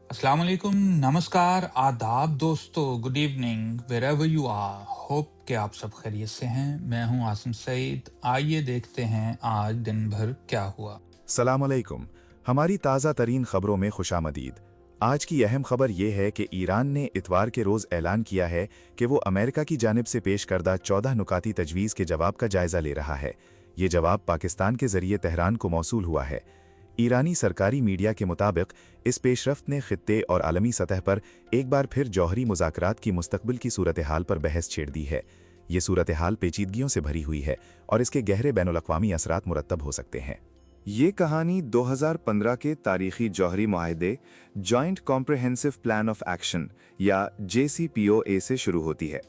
अस्सलाम वालेकुम, नमस्कार, आदाब दोस्तों, good evening wherever you are. Hope कि आप सब खैरियत से हैं। मैं हूं आसिम सईद। आइए देखते हैं आज दिन भर क्या हुआ। सलाम अलैकुम। हमारी ताज़ा तरीन खबरों में खुशामदीद। आज की अहम खबर ये है कि ईरान ने इतवार के रोज़ ऐलान किया है कि वो अमेरिका की जानिब से पेश करदा 14 नुकाती तजवीज़ के जवाब का जायज़ा ले रहा है। ये जवाब पाकिस्तान के ज़रिए तेहरान को मौसूल हुआ है। ईरानी सरकारी मीडिया के मुताबिक इस पेशरफ्त ने खित्ते और आलमी सतह पर एक बार फिर जौहरी मुज़ाकरात की मुस्तकबिल की सूरत हाल पर बहस छेड़ दी है। ये सूरत हाल पेचीदगियों से भरी हुई है और इसके गहरे बैनुल-अक़वामी असरात मुरत्तब हो सकते हैं। ये कहानी 2015 के तारीखी जौहरी मुआहदे joint comprehensive plan of action या JCPOA से शुरू होती है।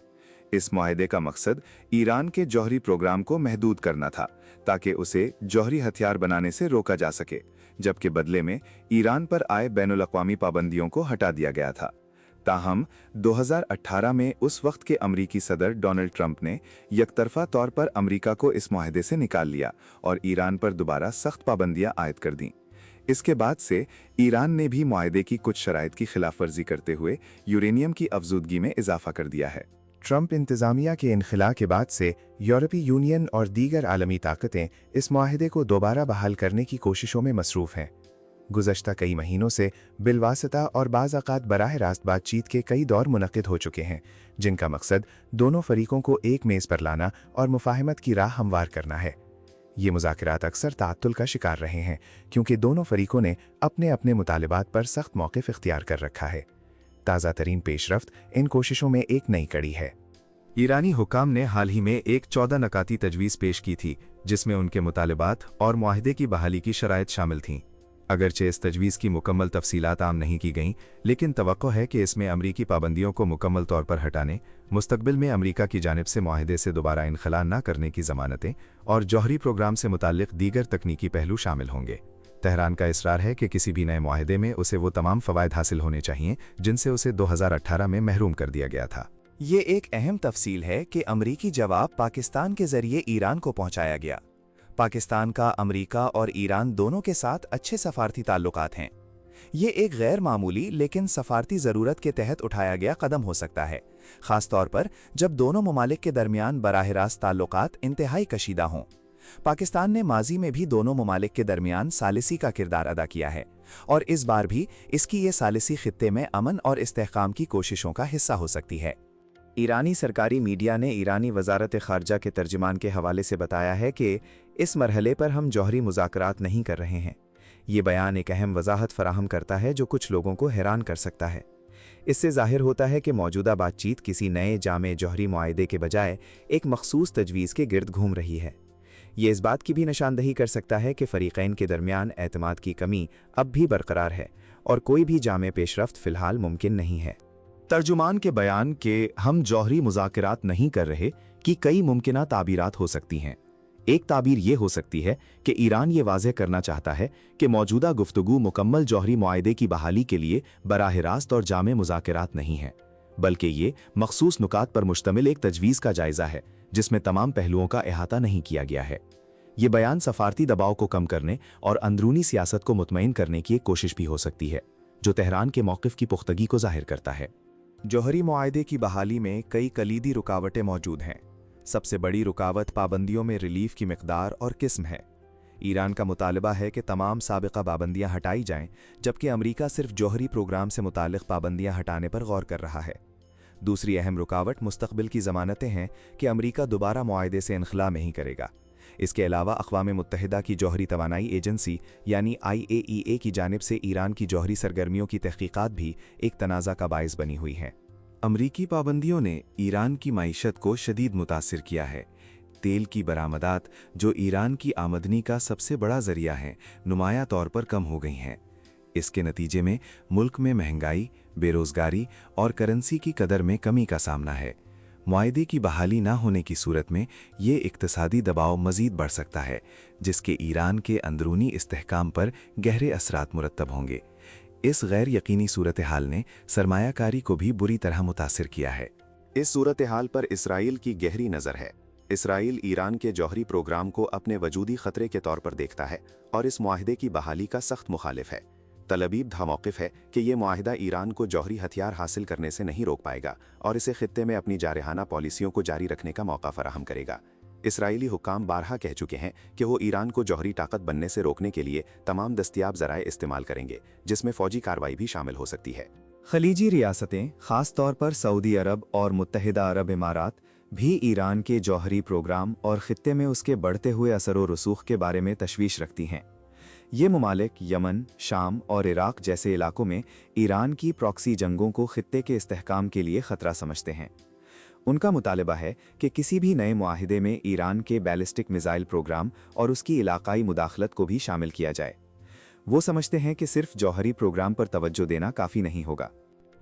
इस मुआहदे का मकसद ईरान के जौहरी प्रोग्राम को महदूद करना था ताकि उसे जौहरी हथियार बनाने से रोका जा सके, जबकि बदले में ईरान पर आए बैनुल-अक़वामी पाबंदियों को हटा दिया गया था। ताहम 2018 में उस वक्त के अमरीकी सदर डोनाल्ड ट्रंप ने यकतरफा तौर पर अमरीका को इस मुआहदे से निकाल लिया और ईरान पर दोबारा सख्त पाबंदियां आयद कर दीं। इसके बाद से ईरान ने भी मुआहदे की कुछ शराइत की खिलाफ वर्जी करते हुए यूरेनियम की अफजूदगी में इजाफा कर दिया है। ट्रंप इंतजामिया के इनखिला के बाद से यूरोपीय यूनियन और दीगर आलमी ताकतें इस मुआहदे को दोबारा बहाल करने की कोशिशों में मसरूफ़ हैं। गुज़श्ता कई महीनों से बिलवासिता और बाज़ औक़ात बराह रास्त बातचीत के कई दौर मुनक़िद हो चुके हैं, जिनका मकसद दोनों फ़रीक़ों को एक मेज़ पर लाना और मुफ़ाहमत की राह हमवार करना है। ये मुज़ाकरात अक्सर ताअत्तुल का शिकार रहे हैं क्योंकि दोनों फ़रीक़ों ने अपने अपने मुतालिबात पर सख्त मौक़िफ़ इख्तियार कर रखा है। ताज़ा तरीन पेशरफ्त इन कोशिशों में एक नई कड़ी है। ईरानी हुकाम ने हाल ही में एक 14 नकाती तजवीज़ पेश की थी, जिसमें उनके मुतालिबात और मुआहदे की बहाली की शराइत शामिल थीं। अगरचे इस तजवीज़ की मुकम्मल तफसीलात आम नहीं की गईं, लेकिन तवक्को है कि इसमें अमरीकी पाबंदियों को मुकम्मल तौर पर हटाने, मुस्तकबिल में अमरीका की जानिब से मुआहदे से दोबारा इनखला न करने की ज़मानतें और जौहरी प्रोग्राम से मुताल्लिक़ दीगर तकनीकी पहलू शामिल होंगे। तेहरान का इसरार है कि किसी भी नए मुआहदे में उसे वो तमाम फ़वाइद हासिल होने चाहिए जिनसे उसे 2018 में महरूम कर दिया गया था। ये एक अहम तफसील है कि अमरीकी जवाब पाकिस्तान के ज़रिए ईरान को पहुंचाया गया। पाकिस्तान का अमरीका और ईरान दोनों के साथ अच्छे सफारती ताल्लुकात हैं। ये एक गैर मामूली लेकिन सफारती ज़रूरत के तहत उठाया गया कदम हो सकता है, ख़ास तौर पर जब दोनों ममालिक के दरमियान बराह रास्त ताल्लुकात इंतहाई कशीदा हों। पाकिस्तान ने माजी में भी दोनों ममालिक के दरमियान सालिसी का किरदार अदा किया है और इस बार भी इसकी ये सालिसी खित्ते में अमन और इस्तेहकाम की कोशिशों का हिस्सा हो सकती है। ईरानी सरकारी मीडिया ने ईरानी वजारत ख़ारजा के तर्जुमान के हवाले से बताया है कि इस मरहले पर हम जौहरी मुज़ाकरात नहीं कर रहे हैं। ये बयान एक अहम वजाहत फराहम करता है जो कुछ लोगों को हैरान कर सकता है। इससे ज़ाहिर होता है कि मौजूदा बातचीत किसी नए जामे जौहरी मुआहदे के बजाय एक मखसूस तजवीज़ के गिर्द घूम रही है। ये इस बात की भी निशानदही कर सकता है कि फ़रीक़ैन के दरमियान एतमाद की कमी अब भी बरकरार है और कोई भी जामे पेशरफ्त फ़िलहाल मुमकिन नहीं है। तर्जुमान के बयान के हम जौहरी मुज़ाकरात नहीं कर रहे कि कई मुमकिना ताबीरात हो सकती हैं। एक ताबीर ये हो सकती है कि ईरान ये वाज़ेह करना चाहता है कि मौजूदा गुफ्तगू मुकम्मल जौहरी मुआहदे की बहाली के लिए बराह रास्त और जामे मुज़ाकरात नहीं है, बल्कि ये मखसूस नुकात पर मुश्तमिल एक तजवीज़ का जायज़ा है जिसमें तमाम पहलुओं का अहाता नहीं किया गया है। ये बयान सफारती दबाव को कम करने और अंदरूनी सियासत को मुतमईन करने की एक कोशिश भी हो सकती है, जो तेहरान के मौक़िफ़ की पुख्तगी को ज़ाहिर करता है। जौहरी मुआहदे की बहाली में कई कलीदी रुकावटें मौजूद हैं। सबसे बड़ी रुकावट पाबंदियों में रिलीफ की मिकदार और किस्म है। ईरान का मुतालबा है कि तमाम साबिक़ा पाबंदियां हटाई जाएं, जबकि अमरीका सिर्फ जौहरी प्रोग्राम से मुताल्लिक़ पाबंदियां हटाने पर गौर कर रहा है। दूसरी अहम रुकावट मुस्तक़बिल की ज़मानतें हैं कि अमरीका दोबारा मुआहदे से इनखला नहीं करेगा। इसके अलावा अक़वाम मुत्तहिदा की जौहरी तवानाई एजेंसी यानी IAEA की जानिब से ईरान की जौहरी सरगर्मियों की तहक़ीक़ात भी एक तनाज़ा का बाइस बनी हुई हैं। अमरीकी पाबंदियों ने ईरान की मईशत को शदीद मुतासिर किया है। तेल की बरामदात, जो ईरान की आमदनी का सबसे बड़ा ज़रिया है, नुमाया तौर पर कम हो गई हैं। इसके नतीजे में मुल्क में महंगाई, बेरोज़गारी और करेंसी की कदर में कमी का सामना है। मुआहदे की बहाली ना होने की सूरत में ये इक़्तिसादी दबाव मज़ीद बढ़ सकता है, जिसके ईरान के अंदरूनी इस्तेहकाम पर गहरे असरात मुरत्तब होंगे। इस गैर यकीनी सूरत हाल ने सरमायाकारी को भी बुरी तरह मुतासिर किया है। इस सूरत हाल पर इसराइल की गहरी नज़र है। इसराइल ईरान के जौहरी प्रोग्राम को अपने वजूदी ख़तरे के तौर पर देखता है और इस मुआहदे की बहाली का सख्त मुखालिफ है। तलबीब धा मौक़िफ़ है कि ये मुआहिदा ईरान को जौहरी हथियार हासिल करने से नहीं रोक पाएगा और इसे खित्ते में अपनी जारहाना पॉलिसियों को जारी रखने का मौका फराहम करेगा। इसराइली हुक्काम बारहा कह चुके हैं कि वो ईरान को जौहरी ताकत बनने से रोकने के लिए तमाम दस्तयाब ज़राए इस्तेमाल करेंगे, जिसमें फ़ौजी कार्रवाई भी शामिल हो सकती है। खलीजी रियासतें, ख़ास तौर पर सऊदी अरब और मुत्तहिदा अरब इमारात, भी ईरान के जौहरी प्रोग्राम और खित्ते में उसके बढ़ते हुए असर व रसूख के बारे में तशवीश रखती हैं। ये ममालिक यमन, शाम और इराक जैसे इलाकों में ईरान की प्रॉक्सी जंगों को खित्ते के इस्तेहकाम के लिए ख़तरा समझते हैं। उनका मुतालबा है कि किसी भी नए मुआहिदे में ईरान के बैलिस्टिक मिसाइल प्रोग्राम और उसकी इलाकाई मुदाखलत को भी शामिल किया जाए। वो समझते हैं कि सिर्फ जौहरी प्रोग्राम पर तवज्जो देना काफ़ी नहीं होगा।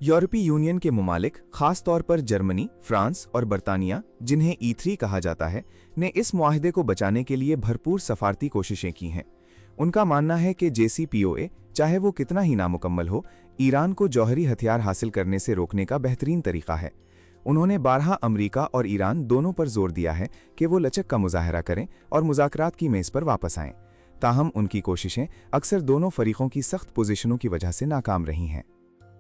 यूरोपीय यूनियन के ममालिक, खास तौर पर जर्मनी, फ्रांस और बरतानिया, जिन्हें E3 कहा जाता है, ने इस मुआहिदे को बचाने के लिए भरपूर सफारती कोशिशें की हैं। उनका मानना है कि JCPOA, चाहे वो कितना ही नामुकम्मल हो, ईरान को जौहरी हथियार हासिल करने से रोकने का बेहतरीन तरीका है। उन्होंने बारहा अमरीका और ईरान दोनों पर जोर दिया है कि वो लचक का मुजाहरा करें और मुज़ाकरात की मेज़ पर वापस आएं। ताहम उनकी कोशिशें अक्सर दोनों फरीकों की सख्त पोजीशनों की वजह से नाकाम रही हैं।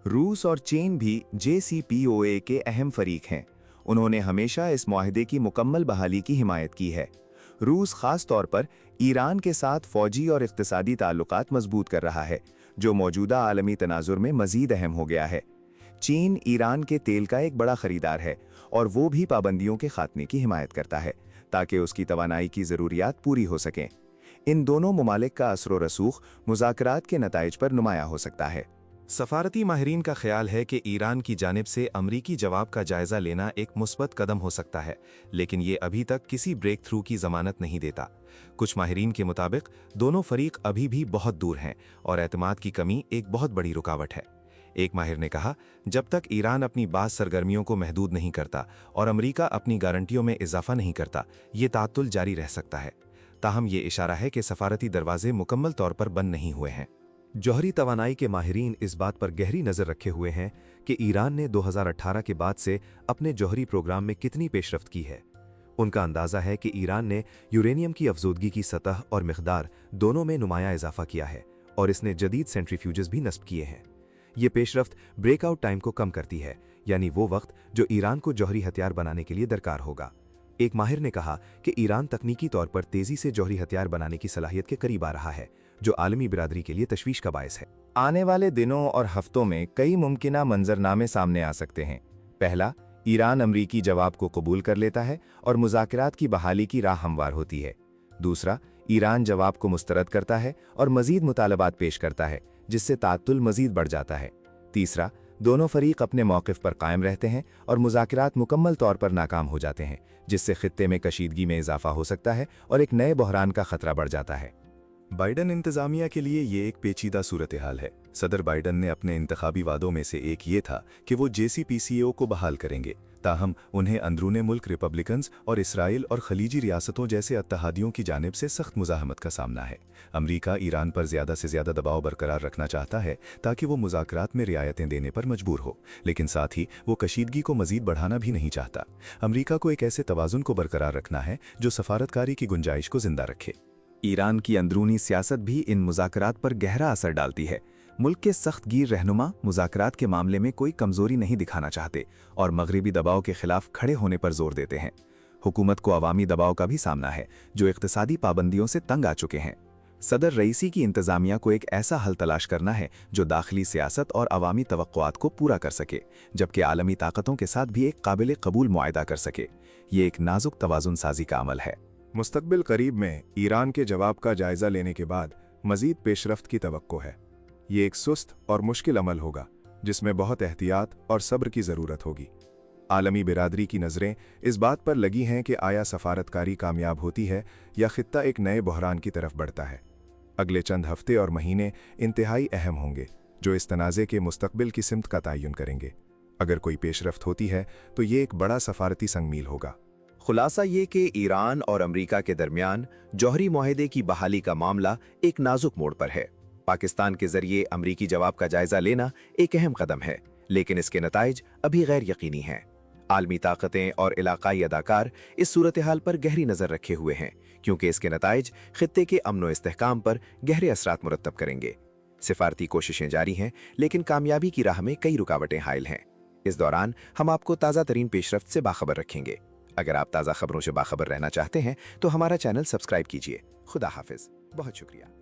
रूस और चीन भी JCPOA के अहम फरीक हैं। उन्होंने हमेशा इस मुआहिदे की मुकम्मल बहाली की हिमायत की है। रूस खास तौर पर ईरान के साथ फ़ौजी और इक़्तिसादी ताल्लुकात मजबूत कर रहा है, जो मौजूदा आलमी तनाजुर में मज़ीद अहम हो गया है। चीन ईरान के तेल का एक बड़ा ख़रीदार है और वो भी पाबंदियों के ख़ात्मे की हिमायत करता है ताकि उसकी तवानाई की ज़रूरियात पूरी हो सकें। इन दोनों ममालिक का असर व रसूख मुज़ाकरात के नताइज पर नुमाया हो सकता है। सफारती माहिरीन का ख्याल है कि ईरान की जानिब से अमरीकी जवाब का जायजा लेना एक मुस्बत कदम हो सकता है, लेकिन ये अभी तक किसी ब्रेक थ्रू की जमानत नहीं देता। कुछ माहिरीन के मुताबिक दोनों फरीक अभी भी बहुत दूर हैं और एतमाद की कमी एक बहुत बड़ी रुकावट है। एक माहिर ने कहा, जब तक ईरान अपनी बाज़ सरगर्मियों को महदूद नहीं करता और अमरीका अपनी गारंटियों में इजाफा नहीं करता, ये तातुल जारी रह सकता है। ताहम ये इशारा है कि सफारती दरवाजे मुकम्मल तौर पर बंद नहीं हुए हैं। जौहरी तवानाई के माहिरीन इस बात पर गहरी नज़र रखे हुए हैं कि ईरान ने 2018 के बाद से अपने जौहरी प्रोग्राम में कितनी पेशरफ्त की है। उनका अंदाज़ा है कि ईरान ने यूरेनियम की अफजोदगी की सतह और मिकदार दोनों में नुमाया इजाफा किया है और इसने जदीद सेंट्रीफ्यूजेस भी नस्ब किए हैं। ये पेशरफ्त ब्रेकआउट टाइम को कम करती है, यानी वो वक्त जो ईरान को जौहरी हथियार बनाने के लिए दरकार होगा। एक माहिर ने कहा कि ईरान तकनीकी तौर पर तेज़ी से जौहरी हथियार बनाने की सलाहियत के करीब आ रहा है, जो आलमी बिरादरी के लिए तशवीश का बायस है। आने वाले दिनों और हफ्तों में कई मुमकिना मंजरनामे सामने आ सकते हैं। पहला, ईरान अमरीकी जवाब को कबूल कर लेता है और मुज़ाकरात की बहाली की राह हमवार होती है। दूसरा, ईरान जवाब को मुस्तरद करता है और मज़ीद मुतालबात पेश करता है, जिससे तातुल मज़ीद बढ़ जाता है। तीसरा, दोनों फरीक अपने मौक़िफ़ पर कायम रहते हैं और मुज़ाकरात मुकम्मल तौर पर नाकाम हो जाते हैं, जिससे खित्ते में कशीदगी में इजाफा हो सकता है और एक नए बहरान का खतरा बढ़ जाता है। बाइडन इंतजामिया के लिए ये एक पेचीदा सूरत हाल है। सदर बाइडन ने अपने इंतखाबी वादों में से एक ये था कि वो JCPOA को बहाल करेंगे, ताहम उन्हें अंदरूने मुल्क रिपब्लिकन्स और इसराइल और खलीजी रियासतों जैसे अत्तहादियों की जानिब से सख्त मुज़ाहमत का सामना है। अमरीका ईरान पर ज़्यादा से ज़्यादा दबाव बरकरार रखना चाहता है ताकि वो मुज़ाकरात में रियायतें देने पर मजबूर हो, लेकिन साथ ही वो कशीदगी को मज़ीद बढ़ाना भी नहीं चाहता। अमरीका को एक ऐसे तवाज़ुन को बरकरार रखना है जो सफारतकारी की गुंजाइश को जिंदा रखे। ईरान की अंदरूनी सियासत भी इन मुज़ाकरात पर गहरा असर डालती है। मुल्क के सख्त गिर रहनुमा मुज़ाकरात के मामले में कोई कमज़ोरी नहीं दिखाना चाहते और मगरिबी दबाव के खिलाफ खड़े होने पर जोर देते हैं। हुकूमत को अवामी दबाव का भी सामना है, जो इक़्तिसादी पाबंदियों से तंग आ चुके हैं। सदर रईसी की इंतज़ामिया को एक ऐसा हल तलाश करना है जो दाखिली सियासत और अवामी तवक्कुआत को पूरा कर सके, जबकि आलमी ताकतों के साथ भी एक काबिल कबूल मुआहदा कर सके। ये एक नाजुक तवाज़ुन साजी का अमल है। मुस्तकबिल करीब में ईरान के जवाब का जायजा लेने के बाद मजीद पेशरफ्त की तवक्को है। ये एक सुस्त और मुश्किल अमल होगा जिसमें बहुत एहतियात और सब्र की ज़रूरत होगी। आलमी बिरादरी की नज़रें इस बात पर लगी हैं कि आया सफारतकारी कामयाब होती है या खित्ता एक नए बहरान की तरफ बढ़ता है। अगले चंद हफ्ते और महीने इंतहाई अहम होंगे जो इस तनाज़े के मुस्तकबिल की सिमत का तयन करेंगे। अगर कोई पेशरफ्त होती है तो ये एक बड़ा सफारती संगमील होगा। खुलासा ये कि ईरान और अमरीका के दरमियान जौहरी मुआहिदे की बहाली का मामला एक नाजुक मोड़ पर है। पाकिस्तान के जरिए अमरीकी जवाब का जायजा लेना एक अहम कदम है, लेकिन इसके नताइज अभी गैर यकीनी हैं। आलमी ताकतें और इलाकाई अदाकार इस सूरत हाल पर गहरी नज़र रखे हुए हैं, क्योंकि इसके नताइज खित्ते के अमन व इस्तेहकाम पर गहरे असरात मुरत्तब करेंगे। सिफारती कोशिशें जारी हैं, लेकिन कामयाबी की राह में कई रुकावटें हायल हैं। इस दौरान हम आपको ताज़ा तरीन पेशरफ्त से बाखबर रखेंगे। अगर आप ताज़ा खबरों से बाखबर रहना चाहते हैं तो हमारा चैनल सब्सक्राइब कीजिए। खुदा हाफिज। बहुत शुक्रिया।